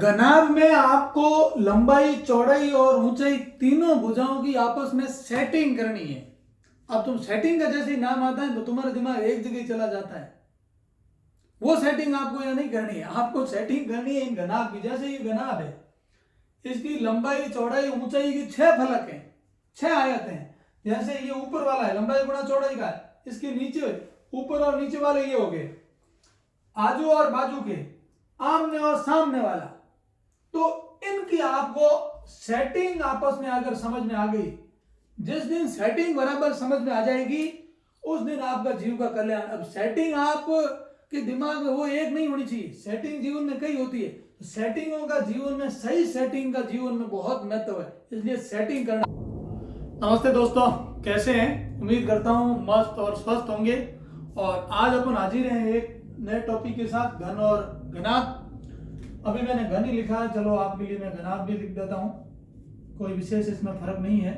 घनाभ में आपको लंबाई, चौड़ाई और ऊंचाई तीनों भुजाओं की आपस में सेटिंग करनी है। अब तुम सेटिंग का जैसे ही नाम आता है तो तुम्हारा दिमाग एक जगह चला जाता है। वो सेटिंग आपको यहाँ नहीं करनी है, आपको सेटिंग करनी है इन घनाभ की। जैसे ये घनाभ है, इसकी लंबाई, चौड़ाई, ऊंचाई की 6 फलक हैं, 6 आयत हैं। जैसे ये ऊपर वाला है, लंबाई गुणा चौड़ाई का है, इसके नीचे ऊपर और नीचे वाले ये हो गए, आजू और बाजू के, आमने और सामने वाला। तो इनकी आपको सेटिंग आपस में अगर समझ में आ गई, जिस दिन सेटिंग बराबर समझ में आ जाएगी उस दिन आपका जीव का कल्याण। अब सेटिंग आप के दिमाग में वो एक नहीं होनी चाहिए, सेटिंग जीवन में कई होती है। तो सेटिंगों का जीवन में, सही सेटिंग का जीवन में बहुत महत्व है, इसलिए सेटिंग करना। नमस्ते दोस्तों, कैसे हैं? उम्मीद करता हूं मस्त और स्वस्थ होंगे। और आज अपन हाजिर हैं एक नए टॉपिक के साथ, घन और घनाभ। अभी मैंने घन ही लिखा है, चलो आपके लिए मैं घनाभ भी लिख देता हूं, कोई विशेष इसमें फर्क नहीं है।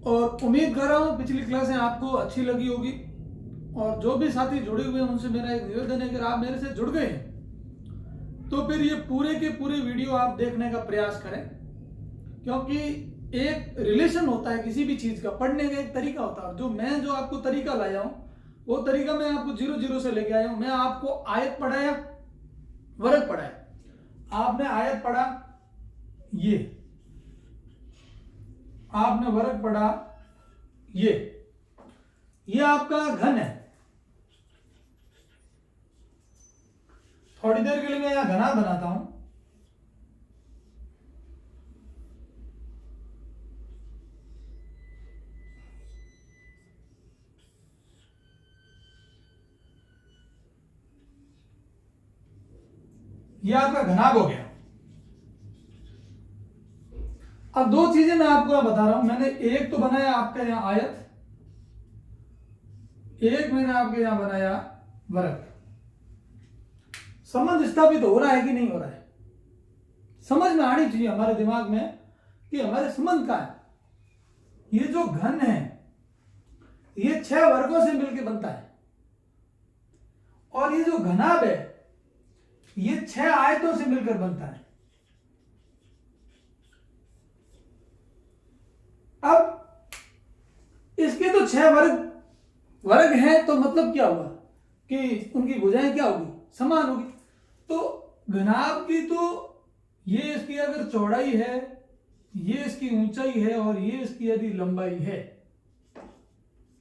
और उम्मीद कर रहा हूं पिछली क्लासें आपको अच्छी लगी होगी। और जो भी साथी जुड़े हुए हैं उनसे मेरा एक निवेदन है, अगर आप मेरे से जुड़ गए हैं तो फिर ये पूरे के पूरे वीडियो आप देखने का प्रयास करें, क्योंकि एक रिलेशन होता है किसी भी चीज का, पढ़ने का एक तरीका होता है। जो आपको तरीका लाया हूं वो तरीका मैं आपको 0-0 से लेके आया हूं। मैं आपको आयत पढ़ाया, वर्ग पढ़ाया, आपने आयत पढ़ा, ये आपने वर्ग पढ़ा, ये आपका घन है। थोड़ी देर के लिए मैं यहां घना बनाता हूं। ये आपका घनाभ हो गया। अब दो चीजें मैं आपको बता रहा हूं। मैंने एक तो बनाया आपके यहां आयत, एक मैंने आपके यहां बनाया वर्ग। संबंध स्थापित हो रहा है कि नहीं हो रहा है, समझ में आनी चाहिए हमारे दिमाग में कि हमारे संबंध का है। ये जो घन है ये 6 वर्गों से मिलकर बनता है, और ये जो घनाभ है ये 6 आयतों से मिलकर बनता है। अब इसके तो 6 वर्ग हैं, तो मतलब क्या हुआ कि उनकी भुजाएं क्या होगी, समान होगी। तो घनाभ की तो ये इसकी अगर चौड़ाई है, ये इसकी ऊंचाई है, और ये इसकी यदि लंबाई है,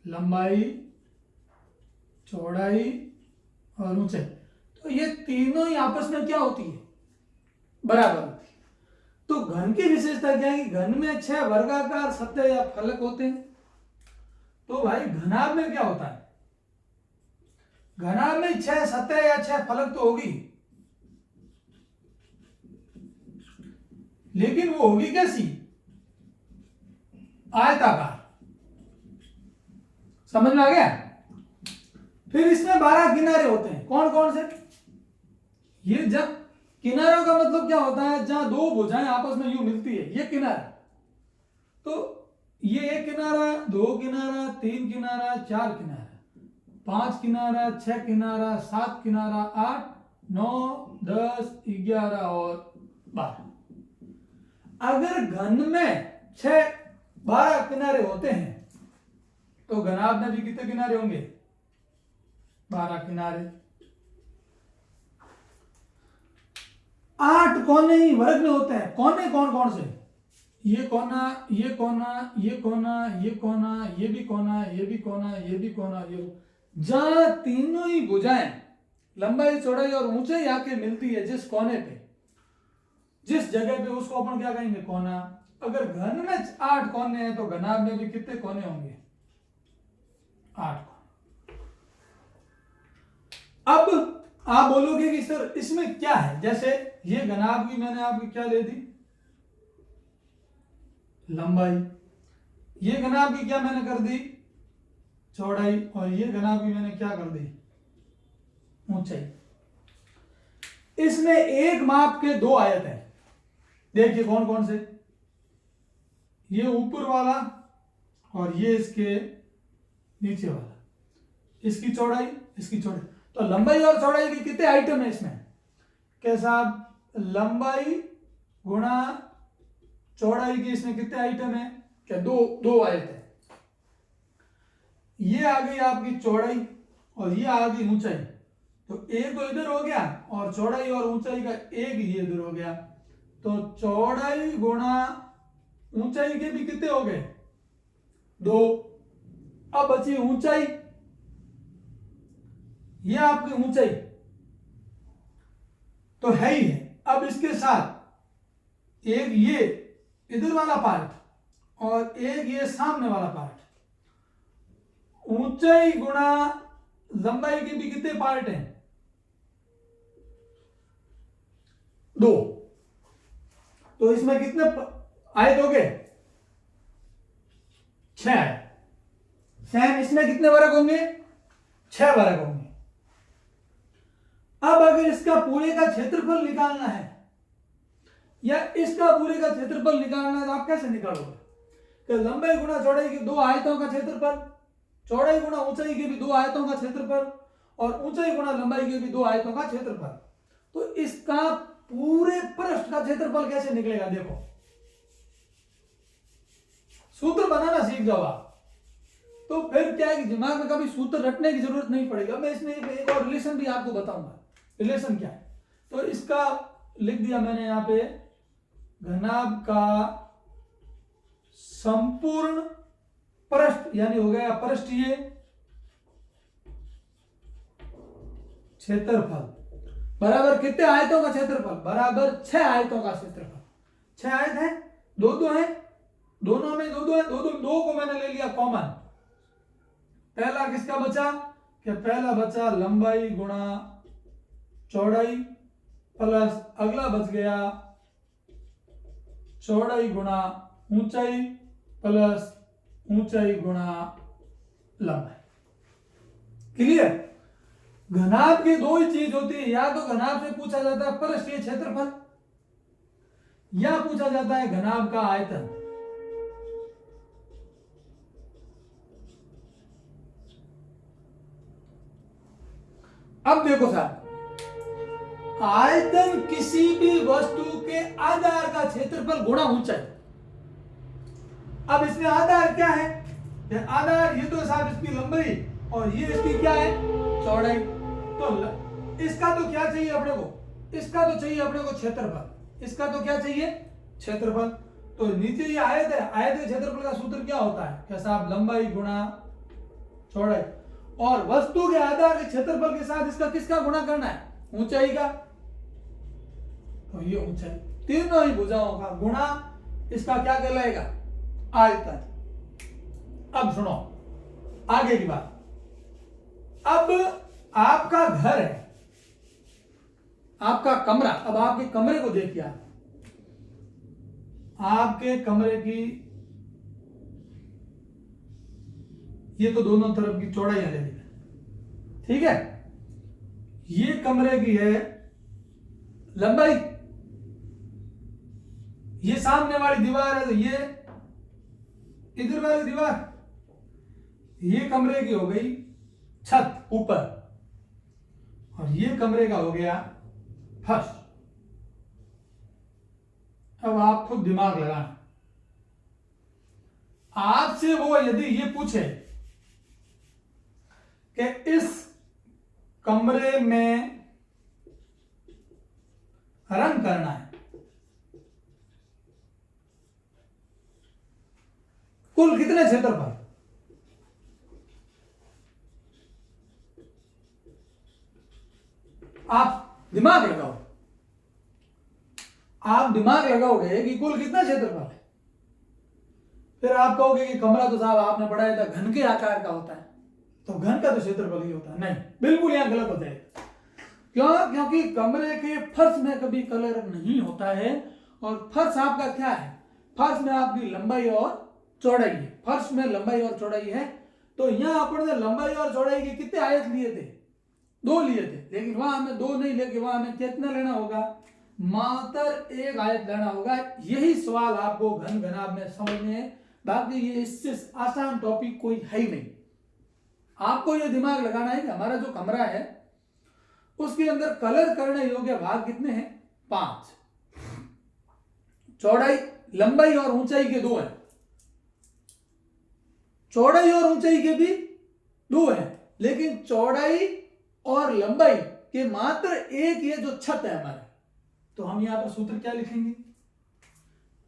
लंबाई, चौड़ाई और ऊंचाई, तो ये तीनों ही आपस में क्या होती है, बराबर होती है। तो घन की विशेषता क्या है कि घन में 6 वर्गाकार सतह या फलक होते हैं। तो भाई घनाभ में क्या होता है, घनाभ में 6 सतह या 6 फलक तो होगी, लेकिन वो होगी कैसी, आयताकार। समझ में आ गया? फिर इसमें 12 किनारे होते हैं। कौन कौन से? ये जब किनारों का मतलब क्या होता है, जहां दो भुजाएं आपस में यूं मिलती है, ये किनारा। तो ये 1 किनारा, 2 किनारा, 3 किनारा, 4 किनारा, 5 किनारा, 6 किनारा, 7 किनारा, 8, 9, 10, 11 और 12। अगर घन में 12 किनारे होते हैं तो घनाभ में भी कितने किनारे होंगे, 12 किनारे। 8 कोने ही वर्ग में होते हैं। कोने कौन कौन से? ये कोना, ये कोना, ये कोना, ये कोना, ये भी कोना, ये भी कोना, ये भी कोना, ये, जहां तीनों ही भुजाएं लंबाई, चौड़ाई और ऊंचाई आके मिलती है, जिस कोने पे, जिस जगह पे, उसको अपन क्या कहेंगे, कोना। अगर घन में 8 कोने हैं तो घनाभ में भी कितने कोने होंगे, 8 कोने। अब आप बोलोगे कि सर इसमें क्या है, जैसे ये घनाभ की मैंने आपकी क्या ले दी, लंबाई। ये घनाभ की क्या मैंने कर दी, चौड़ाई। और ये घनाभ की मैंने क्या कर दी, ऊंचाई। इसमें एक माप के 2 आयत हैं। देखिए कौन कौन से, ये ऊपर वाला और ये इसके नीचे वाला, इसकी चौड़ाई, इसकी चौड़ाई। तो लंबाई और चौड़ाई के कितने आइटम है इसमें, कैसा लंबाई गुणा चौड़ाई की इसमें कितने आइटम है? क्या दो आयत है। ये आ गई आपकी चौड़ाई और ये आ गई ऊंचाई। तो एक तो इधर हो गया और चौड़ाई और ऊंचाई का एक ये इधर हो गया। तो चौड़ाई गुणा ऊंचाई के भी कितने हो गए? 2। अब बची ऊंचाई, ये आपकी ऊंचाई तो है ही है। अब इसके साथ एक ये इधर वाला पार्ट और एक ये सामने वाला पार्ट। ऊंचाई गुणा लंबाई के भी कितने पार्ट हैं? 2। तो इसमें कितने आयत हो गए? 6 आयत। सेम इसमें कितने वर्ग होंगे? 6 वर्ग होंगे। अब अगर इसका पूरे का क्षेत्रफल निकालना है या इसका पूरे का क्षेत्रफल निकालना है तो आप कैसे निकालोगे? कि लंबाई गुणा चौड़ाई के 2 आयतों का क्षेत्रफल, चौड़ाई गुणा ऊंचाई के भी 2 आयतों का क्षेत्रफल और ऊंचाई गुणा लंबाई के भी 2 आयतों का क्षेत्रफल। तो इसका पूरे पृष्ठ का क्षेत्रफल कैसे निकलेगा? देखो, सूत्र बनाना सीख जाओ आप, तो फिर क्या है कि दिमाग में कभी सूत्र रटने की जरूरत नहीं पड़ेगी। मैं इसमें एक और रिलेशन भी आपको बताऊंगा। रिलेशन क्या है? तो इसका लिख दिया मैंने यहां पे, घनाभ का संपूर्ण पृष्ठ यानी हो गया पृष्ठीय क्षेत्रफल बराबर कितने आयतों का क्षेत्रफल? बराबर 6 आयतों का क्षेत्रफल। 6 आयत है, दो है, दोनों में दो है, दो को मैंने ले लिया कॉमन। पहला किसका बचा? कि पहला बचा लंबाई गुणा चौड़ाई प्लस अगला बच गया चौड़ाई गुणा ऊंचाई प्लस ऊंचाई गुणा लंबाई। क्लियर? घनाभ की 2 ही चीज होती है, या तो घनाभ से पूछा जाता है पृष्ठीय क्षेत्रफल या पूछा जाता है घनाभ का आयतन। अब देखो साहब, आयतन किसी भी वस्तु के आधार का क्षेत्रफल गुणा ऊंचाई। अब इसमें आधार क्या है? आधार ये तो साहब इसकी लंबाई और ये इसकी क्या है? चौड़ाई। तो इसका तो क्या चाहिए अपने को? इसका तो चाहिए अपने को क्षेत्रफल। इसका तो क्या चाहिए? क्षेत्रफल। तो नीचे ये आयत है, आयत के क्षेत्रफल का सूत्र क्या होता है? क्या साहब? लंबाई गुणा चौड़ाई। और वस्तु के आधार के क्षेत्रफल के साथ इसका किसका गुणा करना है? ऊंचाई का। तो ये ऊंचाई, तीनों ही भुजाओं का गुणा इसका क्या कहलाएगा? आयतन। अब सुनो आगे की बात। अब आपका घर है, आपका कमरा। अब आपके कमरे को देखिए, आपके कमरे की ये तो दोनों तरफ की चौड़ाई ले ली, ठीक है। ये कमरे की है लंबाई, ये सामने वाली दीवार है तो ये इधर वाली दीवार, ये कमरे की हो गई छत ऊपर और ये कमरे का हो गया फर्श। अब आप खुद दिमाग लगाना। आपसे वो यदि ये पूछे कि इस कमरे में रंग करना है, कुल कितने क्षेत्रफल? आप दिमाग लगाओ, आप दिमाग लगाओगे कि कुल कितना क्षेत्रफल है। फिर आप कहोगे कि कमरा तो साहब आपने पढ़ाया था घन के आकार का होता है, तो घन का तो क्षेत्रफल ही होता है। नहीं, बिल्कुल यहां गलत हो जाएगा। क्यों? क्योंकि कमरे के फर्श में कभी कलर नहीं होता है। और फर्श आपका क्या है? फर्श में आपकी लंबाई और चौड़ाई है। फर्श में लंबाई और चौड़ाई है। तो यहां अपन ने लंबाई और चौड़ाई के कितने आयत लिए थे? 2 लिए थे। लेकिन वहां हमें 2 नहीं लेके वहां हमें कितना लेना होगा? मात्र 1 आयत लेना होगा। यही सवाल आपको घन घनाभ में समझने है। बाकी ये इससे आसान टॉपिक कोई है ही नहीं। आपको ये दिमाग लगाना है कि हमारा जो कमरा है उसके अंदर कलर करने योग्य भाग कितने हैं? 5, चौड़ाई लंबाई और ऊंचाई के 2 हैं, चौड़ाई और ऊंचाई के भी 2 हैं, लेकिन चौड़ाई और लंबाई के मात्र एक ये जो छत है हमारे, तो हम यहां पर सूत्र क्या लिखेंगे,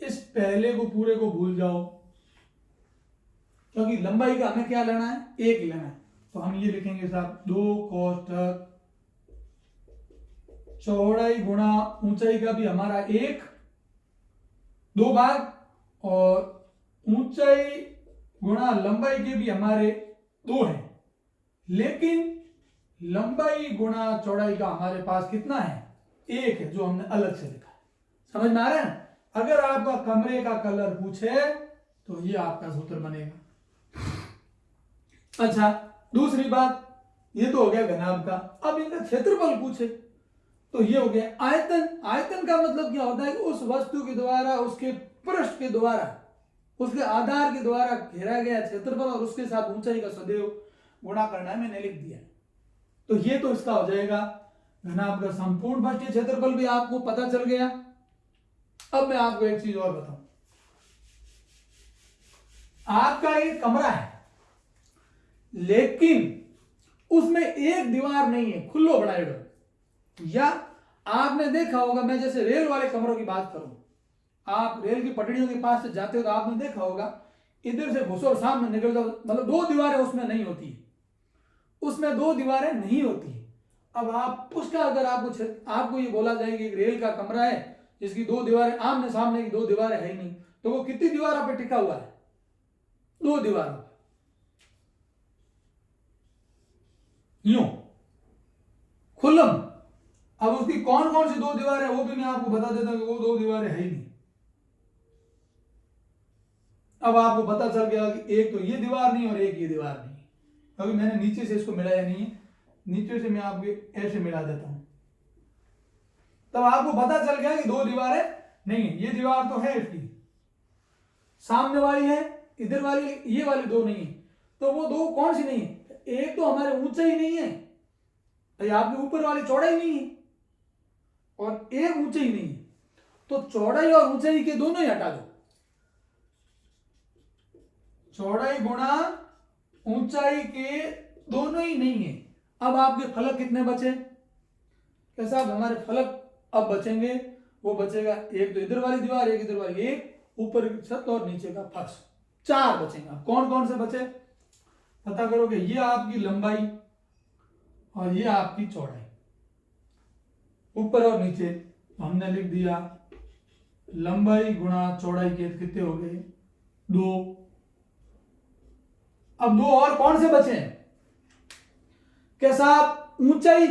इस पहले को पूरे को भूल जाओ, क्योंकि लंबाई का हमें क्या लेना है, 1 लेना है, तो हम ये लिखेंगे साहब 2 कोष्ठक चौड़ाई गुणा ऊंचाई का भी हमारा 1, 2 भाग, और ऊंचाई गुणा लंबाई के भी हमारे 2 हैं, लेकिन लंबाई गुणा चौड़ाई का हमारे पास कितना है, 1 है, जो हमने अलग से लिखा है। समझ में आ रहा है ना? अगर आपका कमरे का कलर पूछे तो ये आपका सूत्र बनेगा। अच्छा, दूसरी बात, ये तो हो गया घनाभ का। अब इनका क्षेत्रफल पूछे तो ये हो गया आयतन। आयतन का मतलब क्या होता है कि उस वस्तु के द्वारा, उसके पृष्ठ के द्वारा, उसके आधार के द्वारा घेरा गया क्षेत्रफल और उसके साथ ऊंचाई का सदैव गुणा करना है, मैंने लिख दिया। तो ये तो इसका हो जाएगा घनाभ का संपूर्ण पृष्ठीय क्षेत्रफल भी आपको पता चल गया। अब मैं आपको एक चीज और बताऊं, आपका एक कमरा है लेकिन उसमें एक दीवार नहीं है, खुल्लो बनाएडो, या आपने देखा होगा, मैं जैसे रेल वाले कमरों की बात करूं, आप रेल की पटरियों के पास से जाते हो तो आपने देखा होगा इधर से घुसो और सामने निकल जाओ, मतलब 2 दीवारें उसमें नहीं होती, उसमें 2 दीवारें नहीं होती। अब आप उसका अगर आपको ये बोला जाए कि एक रेल का कमरा है जिसकी 2 दीवारें आमने सामने की 2 दीवारें है ही नहीं, तो वो कितनी दीवारों पर टिका हुआ है, 2 दीवारों, यूं खुल्लम। अब उसकी कौन कौन सी 2 दीवारें वो भी मैं आपको बता देता हूं कि वो 2 दीवारें है ही नहीं। अब आपको पता चल गया कि एक तो ये दीवार नहीं और एक ये दीवार नहीं, क्योंकि मैंने नीचे से इसको मिलाया नहीं है, नीचे से मैं आपको ऐसे मिला देता हूं, तब आपको पता चल गया कि 2 दीवारें नहीं है। ये दीवार तो है इसकी, सामने वाली है, इधर वाली, ये वाली 2 नहीं है, तो वो 2 कौन सी नहीं है, एक तो हमारे ऊंचाई नहीं है, आपके ऊपर वाली चौड़ाई नहीं है, और एक ऊंचाई नहीं है, तो चौड़ाई और ऊंचाई के दोनों ही हटा दो, चौड़ाई गुणा ऊंचाई के दोनों ही नहीं है। अब आपके फलक कितने बचे, कैसा हमारे फलक अब बचेंगे, वो बचेगा एक तो इधर वाली दीवार, एक इधर वाली, एक ऊपर की छत और नीचे का फर्श, 4 बचेंगे। कौन कौन से बचे पता करोगे, ये आपकी लंबाई और ये आपकी चौड़ाई, ऊपर और नीचे, तो हमने लिख दिया लंबाई गुणा चौड़ाई के कितने हो गए, 2। अब 2 और कौन से बचे हैं, कैसा, ऊंचाई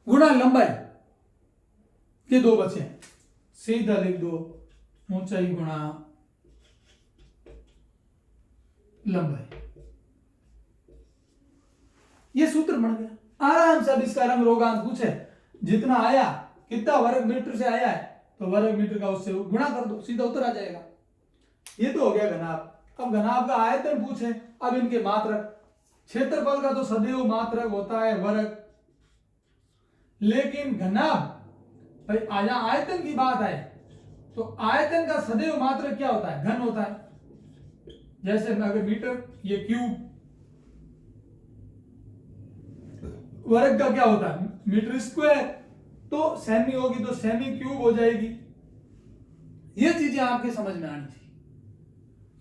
गुणा लंबाई के 2 बचे हैं, सीधा लिख दो ऊंचाई गुणा लंबाई, ये सूत्र बन गया। आराम से अब इसका रंग रोगांक पूछे, जितना आया, कितना वर्ग मीटर से आया है, तो वर्ग मीटर का उससे गुणा कर दो, सीधा उत्तर आ जाएगा। ये तो हो गया घनाभ। अब घनाभ का आयतन पूछे, अब इनके मात्रक, क्षेत्रफल का तो सदैव मात्रक होता है वर्ग, लेकिन घनाभ भाई यहाँ आयतन की बात है तो आयतन का सदैव मात्रक क्या होता है, घन होता है। जैसे अगर मीटर, ये क्यूब, वर्ग का क्या होता है मीटर स्क्वायर, तो सेमी होगी तो सेमी क्यूब हो जाएगी। ये चीजें आपके समझ में आनी चाहिए।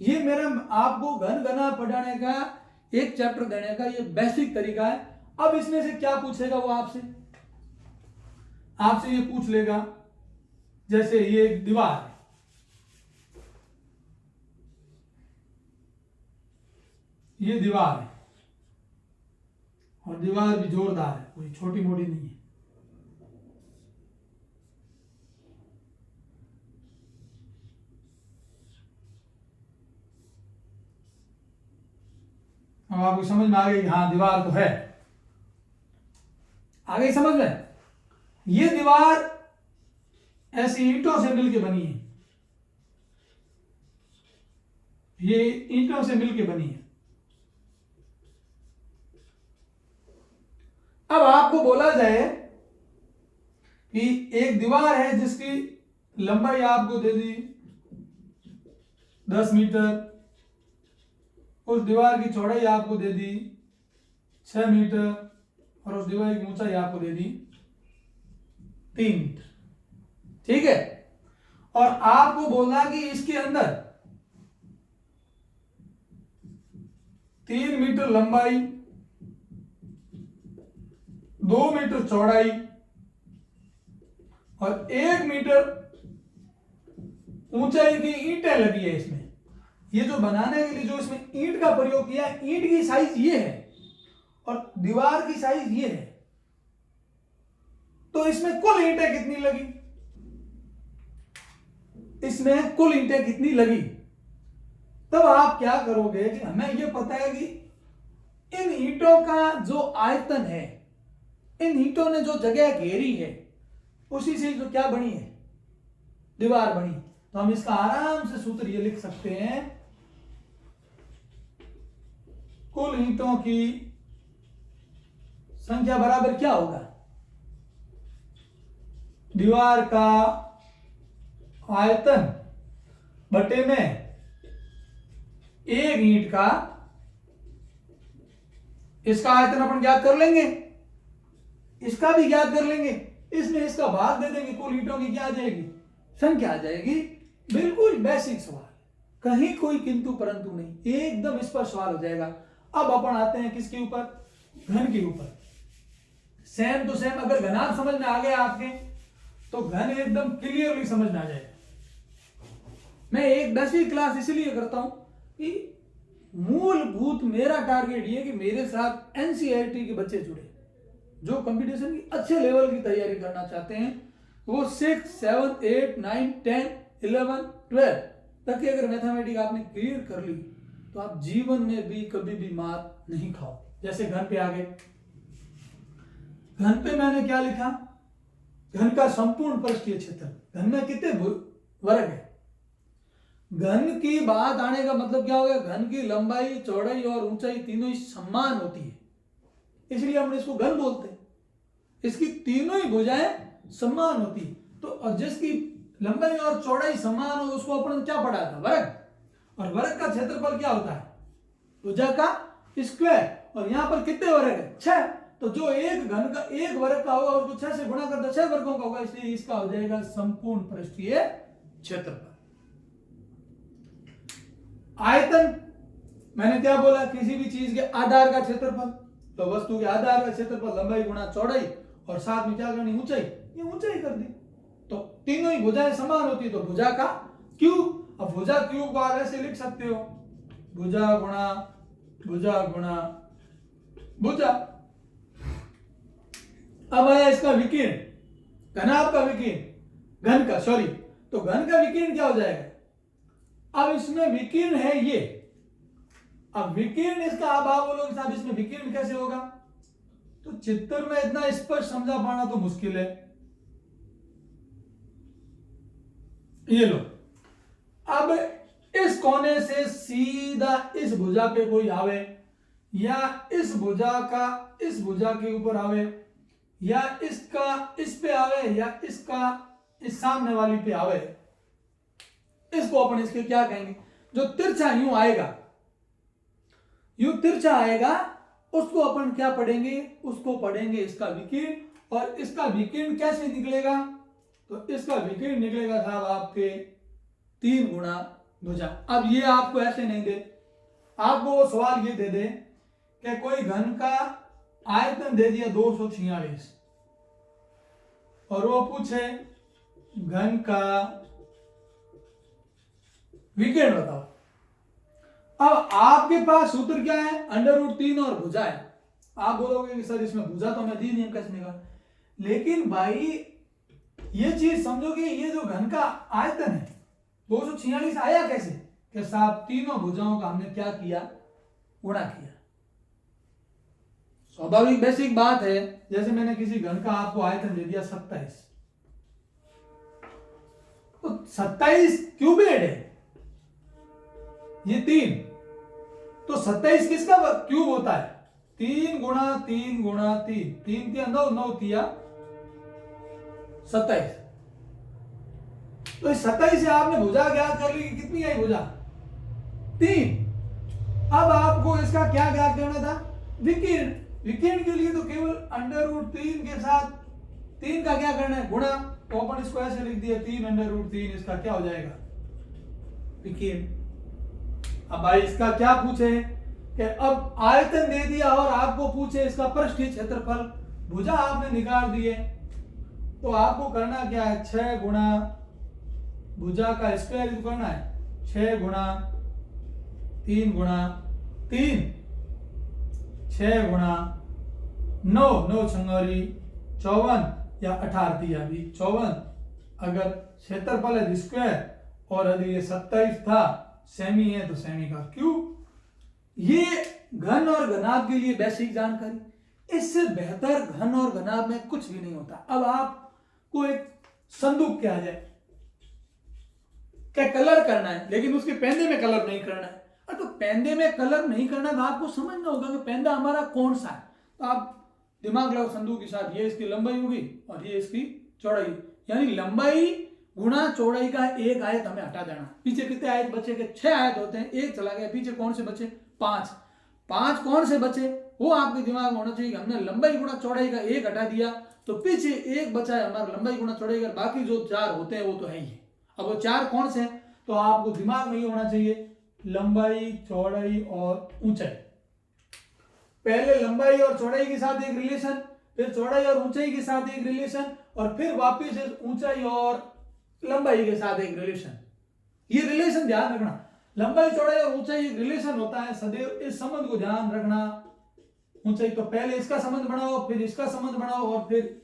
ये मेरा आपको घन घना पढ़ाने का, एक चैप्टर देने का ये बेसिक तरीका है। अब इसमें से क्या पूछेगा वो आपसे ये पूछ लेगा, जैसे ये एक दीवार है, ये दीवार है और दीवार भी जोरदार है, कोई छोटी मोटी नहीं है। अब आपको समझ में आ गई, हाँ दीवार तो है, आ गई समझ में। ये दीवार ऐसी ईंटों से मिलके बनी है, ये ईंटों से मिलके बनी है। अब आपको बोला जाए कि एक दीवार है जिसकी लंबाई आपको दे दी 10 मीटर, उस दीवार की चौड़ाई आपको दे दी 6 मीटर और उस दीवार की ऊंचाई आपको दे दी 3 मीटर। ठीक है, और आपको बोला कि इसके अंदर 3 मीटर लंबाई, 2 मीटर चौड़ाई और 1 मीटर ऊंचाई की ईंटें लगी है इसमें। ये जो बनाने के लिए जो इसमें ईंट का प्रयोग किया है, ईंट की साइज ये है और दीवार की साइज ये है, तो इसमें कुल ईंटें कितनी लगी, इसमें कुल ईंटें कितनी लगी। तब आप क्या करोगे कि हमें यह पता है कि इन ईंटों का जो आयतन है, इन ईंटों ने जो जगह घेरी है, उसी से जो क्या बनी है, दीवार बनी। तो हम इसका आराम से सूत्र ये लिख सकते हैं, कुल ईंटों की संख्या बराबर क्या होगा, दीवार का आयतन बटे में एक ईंट का, इसका आयतन अपन ज्ञात कर लेंगे, इसका भी ज्ञात कर लेंगे, इसमें इसका भाग दे देंगे, कुल ईंटों की क्या आ जाएगी, संख्या आ जाएगी। बिल्कुल बेसिक सवाल, कहीं कोई किंतु परंतु नहीं, एकदम स्पष्ट सवाल हो जाएगा। अब अपन आते हैं किसके ऊपर, घन के ऊपर। सेम टू सेम, अगर घनाभ समझ में आ गया आपके तो घन एकदम क्लियरली समझ में आ जाएगा। मैं एक 10वीं क्लास इसलिए करता हूं कि मूलभूत मेरा टारगेट ये कि मेरे साथ एनसीईआरटी के बच्चे जुड़े, जो कंपटीशन की अच्छे लेवल की तैयारी करना चाहते हैं, वो 6, 7, 8, 9, 10, 11, 12 तक की अगर मैथमेटिक्स आपने क्लियर कर ली तो आप जीवन में भी कभी भी मात नहीं खाओ। जैसे घन पे आ गए, घन पे मैंने क्या लिखा, घन का संपूर्ण पृष्ठीय क्षेत्र, घन में कितने वर्ग है। घन की बात आने का मतलब क्या हो गया, घन की लंबाई, चौड़ाई और ऊंचाई तीनों ही समान होती है, इसलिए हम इसको घन बोलते हैं। इसकी तीनों ही भुजाएं समान होती है, तो जिसकी लंबाई और चौड़ाई समान हो उसको अपन क्या पढ़ा था, वर्ग। और वर्ग का क्षेत्रफल क्या होता है, भुजा का स्क्वायर। और यहां पर कितने वर्ग है, 6। तो जो एक घन का एक वर्ग का होगा उसको 6 से गुणा कर दो, 6 वर्गों का होगा, इसलिए इसका हो जाएगा संपूर्ण पृष्ठीय क्षेत्रफल। आयतन मैंने क्या बोला, किसी भी चीज के आधार का क्षेत्रफल, तो वस्तु के आधार का क्षेत्रफल लंबाई गुणा चौड़ाई और साथ में क्या करनी, ऊंचाई, ये ऊंचाई कर दी। तो तीनों ही भुजाएं समान होती है, तो भुजा का क्यूब। अब भुजा क्यूब को आप ऐसे लिख सकते हो, भुजा गुणा भुजा गुणा भुजा। अब आया इसका विकीर्ण, घनाभ का विकीर्ण, घन का सॉरी, तो घन का विकीर्ण क्या हो जाएगा। अब इसमें विकीर्ण है ये, अब विकीर्ण इसका आप बोलोगे साहब इसमें विकीर्ण कैसे होगा, तो चित्र में इतना स्पष्ट समझा पाना तो मुश्किल है। ये लो, अब इस कोने से सीधा इस भुजा पे कोई आवे, या इस भुजा का इस भुजा के ऊपर आवे, या इसका इस पे आवे, या इसका इस सामने वाली पे आवे, इसको अपन इसके क्या कहेंगे, जो तिरछा यूं आएगा, यूं तिरछा आएगा, उसको अपन क्या पढ़ेंगे, उसको पढ़ेंगे इसका विकीर्ण। और इसका विकीर्ण कैसे निकलेगा, तो इसका विकीर्ण निकलेगा साहब आपके 3 गुणा भुजा। अब ये आपको ऐसे नहीं दे, आपको वो सवाल ये दे दे कि कोई घन का आयतन दे दिया 246 और वो पूछे घन का विकीर्ण बताओ। अब आपके पास सूत्र क्या है, √3 और भुजा है। आप बोलोगे कि सर इसमें भुजा तो हमें दी नहीं, कैसे निकाल। लेकिन भाई ये चीज समझो कि ये जो घन का आयतन है 246 आया कैसे, कि साहब तीनों भुजाओं का हमने क्या किया, गुणा किया। स्वाभाविक बेसिक बात है, जैसे मैंने किसी घन का आपको आयतन दे दिया 27, तो 27 क्यूबेड है, ये 3, तो 27 किसका क्यूब होता है, 3 गुणा 3 गुणा 3, 3 के 9, 9 तिया 27। तो इस 27 से आपने भुजा ज्ञात कर ली कि कितनी आई भुजा 3। अब आपको इसका क्या ज्ञात करना था विकीर्ण। विकीर्ण के लिए तो केवल √3 के साथ 3 का क्या करना है गुणा, तो अपन इसको ऐसे लिख दिया 3 √3, इसका क्या हो जाएगा विकीर्ण। अब भाई इसका क्या पूछे कि अब आयतन दे दिया और आपको पूछे इसका पृष्ठीय क्षेत्रफल, भुजा आपने निकाल दिए, तो आपको करना क्या है 6 गुणा भुजा का स्क्वायर करना है 6 गुणा 3 गुणा 3, 6 गुणा 9, 9 छंगोरी 54 या 18 थी अभी 54। अगर क्षेत्रफल है स्क्वायर और यदि ये 27 था सेमी है तो सेमी का क्यूब। ये घन और घनाभ के लिए बेसिक जानकारी। इससे बेहतर घन और घनाभ में कुछ भी नहीं होता। अब आपको एक संदूक क्या जाए क्या कलर करना है, लेकिन उसके पेंदे में कलर नहीं करना है। तो पेंदे में कलर नहीं करना तो आपको समझना होगा कि पेंदा हमारा कौन सा है। तो आप दिमाग लगाओ संदूक के साथ, ये इसकी लंबाई होगी और ये इसकी चौड़ाई, यानी लंबाई गुणा चौड़ाई का एक आयत हमें हटा देना। पीछे कितने आयत बचे के 6 आयत होते हैं, एक चला गया, पीछे कौन से बचे 5 कौन से बचे वो आपके दिमाग में होना चाहिए। हमने लंबाई गुणा चौड़ाई का एक हटा दिया तो पीछे एक बचा है हमारा लंबाई गुणा चौड़ाई का, बाकी जो 4 होते हैं वो तो है ही। अब वो 4 कौन से हैं तो आपको दिमाग में ये होना चाहिए लंबाई चौड़ाई और ऊंचाई। पहले लंबाई और चौड़ाई के साथ एक रिलेशन, फिर चौड़ाई और ऊंचाई के साथ एक रिलेशन, और फिर वापस ऊंचाई और लंबाई के साथ एक रिलेशन। ये रिलेशन ध्यान रखना, लंबाई चौड़ाई और ऊंचाई एक रिलेशन होता है सदैव, इस संबंध को ध्यान रखना। ऊंचाई तो पहले इसका संबंध बनाओ, फिर इसका संबंध बनाओ और फिर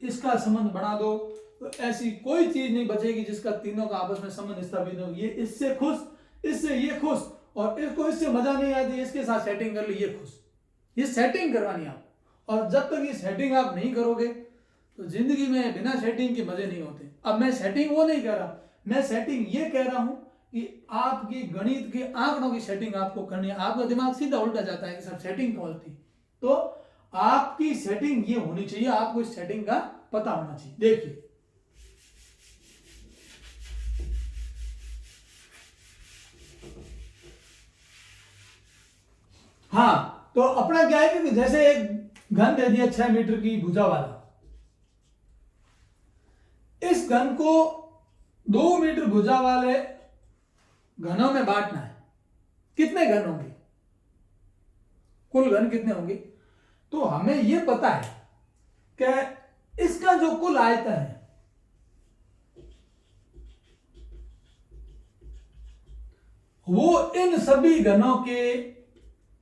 इसका संबंध बना दो, तो ऐसी कोई चीज नहीं बचेगी जिसका तीनों का आपस में संबंध स्थापित हो। ये इससे खुश, इससे ये खुश, और इसको इससे मजा नहीं आती, इसके साथ सेटिंग कर ली ये खुश। ये सेटिंग करवानी आप, और जब तक ये सेटिंग आप नहीं करोगे तो जिंदगी में बिना सेटिंग के मजे नहीं होते। अब मैं सेटिंग वो नहीं कह रहा, मैं सेटिंग ये कह रहा हूं कि आपकी गणित के आंकड़ों की सेटिंग आपको करनी है। आपका दिमाग सीधा उल्टा जाता है कि सब सेटिंग कौन थी, तो आपकी सेटिंग ये होनी चाहिए, आपको इस सेटिंग का पता होना चाहिए। देखिए हाँ, तो अपना क्या है कि जैसे एक घन दे दिया 6 मीटर की भुजा वाला, इस घन को 2 मीटर भुजा वाले घनों में बांटना है। कितने घन होंगे, कुल घन कितने होंगे, तो हमें यह पता है कि इसका जो कुल आयतन है वो इन सभी घनों के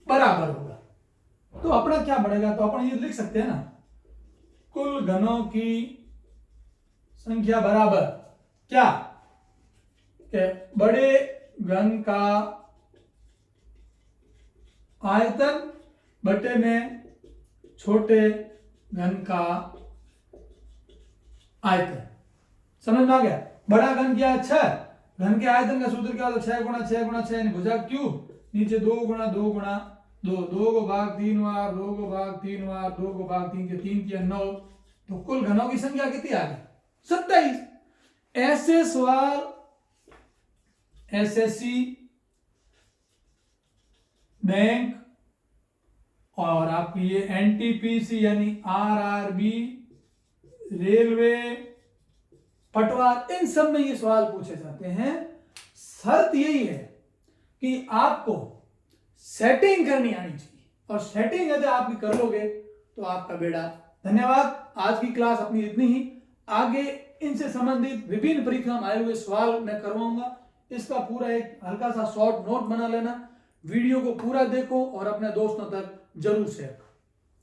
बराबर होगा। तो अपना क्या बढ़ेगा, तो अपन ये लिख सकते हैं ना, कुल घनों की संख्या बराबर क्या, कि बड़े घन का आयतन बटे में छोटे घन का आयतन। समझ में आ गया। बड़ा घन क्या है 6, घन के आयतन का सूत्र क्या होता है 6 गुणा 6 गुणा 6 यानी भुजा क्यूब, नीचे 2 गुणा 2 गुणा 2, 2 को भाग 3 बार, 2 को भाग 3 बार, 2 को भाग 3 के 3 किया 9, तो कुल घनों की संख्या कितनी आ गई 27। ऐसे सवाल एसएससी, बैंक और आपकी ये एनटीपीसी यानी आरआरबी, रेलवे, पटवार, इन सब में ये सवाल पूछे जाते हैं। शर्त यही है कि आपको सेटिंग करनी आनी चाहिए, और सेटिंग यदि आप कर लोगे तो आपका बेड़ा। धन्यवाद। आज की क्लास अपनी इतनी ही। आगे इनसे संबंधित विभिन्न परीक्षा में आए हुए सवाल मैं करवाऊंगा। इसका पूरा एक हल्का सा शॉर्ट नोट बना लेना, वीडियो को पूरा देखो और अपने दोस्तों तक जरूर शेयर करो।